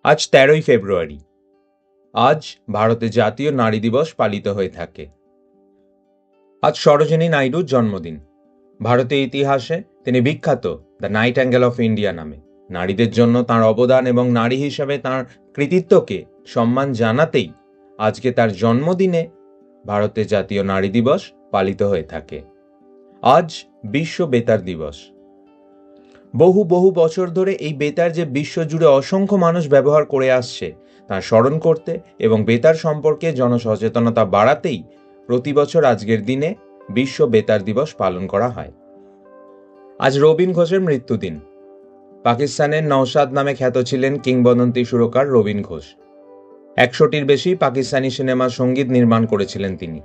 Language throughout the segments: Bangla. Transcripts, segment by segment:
আজ ১৩ই ফেব্রুয়ারি। আজ ভারতে জাতীয় নারী দিবস পালিত হয়ে থাকে। আজ সরোজিনী নাইডুর জন্মদিন। ভারতীয় ইতিহাসে তিনি বিখ্যাত দ্য নাইটিঙ্গেল অফ ইন্ডিয়া নামে। নারীদের জন্য তাঁর অবদান এবং নারী হিসাবে তাঁর কৃতিত্বকে সম্মান জানাতেই আজকে তার জন্মদিনে ভারতে জাতীয় নারী দিবস পালিত হয়ে থাকে। আজ বিশ্ব বেতার দিবস। বহু বহু বছর ধরে এই বেতার যে বিশ্বজুড়ে অসংখ্য মানুষ ব্যবহার করে আসছে তা স্মরণ করতে এবং বেতার সম্পর্কে জনসচেতনতা বাড়াতেই প্রতি বছর আজকের দিনে বিশ্ব বেতার দিবস পালন করা হয়। আজ রবীন ঘোষের মৃত্যুদিন। পাকিস্তানের নওশাদ নামে খ্যাত ছিলেন কিংবদন্তি সুরকার রবীন ঘোষ। ১০০টির বেশি পাকিস্তানি সিনেমার সঙ্গীত নির্মাণ করেছিলেন তিনি।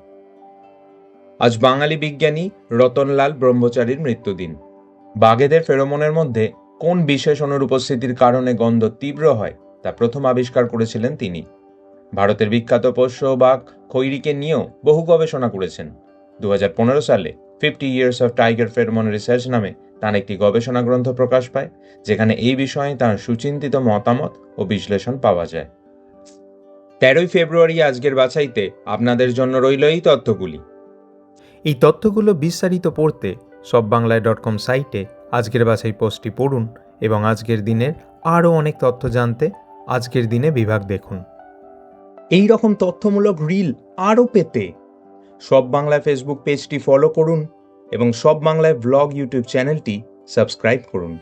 আজ বাঙালি বিজ্ঞানী রতনলাল ব্রহ্মচারীর মৃত্যুদিন। বাঘেদের ফেরোমনের মধ্যে কোন বিশেষ অণুর উপস্থিতির কারণে গন্ধ তীব্র হয় তা প্রথম আবিষ্কার করেছিলেন তিনি। ভারতের বিখ্যাত পোষ্য বাঘ খৈরিকে নিয়েও বহু গবেষণা করেছেন। ২০১৫ সালে 50 Years of Tiger Pheromone Research নামে তার একটি গবেষণা গ্রন্থ প্রকাশ পায়, যেখানে এই বিষয়ে তার সুচিন্তিত মতামত ও বিশ্লেষণ পাওয়া যায়। ১৩ই ফেব্রুয়ারি আজকের বাছাইতে আপনাদের জন্য রইল এই তথ্যগুলি। এই তথ্যগুলো বিস্তারিত পড়তে সববাংলায়.com সাইটে আজকের বাছাই পোস্টটি পড়ুন এবং আজকের দিনের আরও অনেক তথ্য জানতে আজকের দিনে বিভাগ দেখুন। এই রকম তথ্যমূলক রিল আরও পেতে সব বাংলায় ফেসবুক পেজটি ফলো করুন এবং সব বাংলায় ব্লগ ইউটিউব চ্যানেলটি সাবস্ক্রাইব করুন।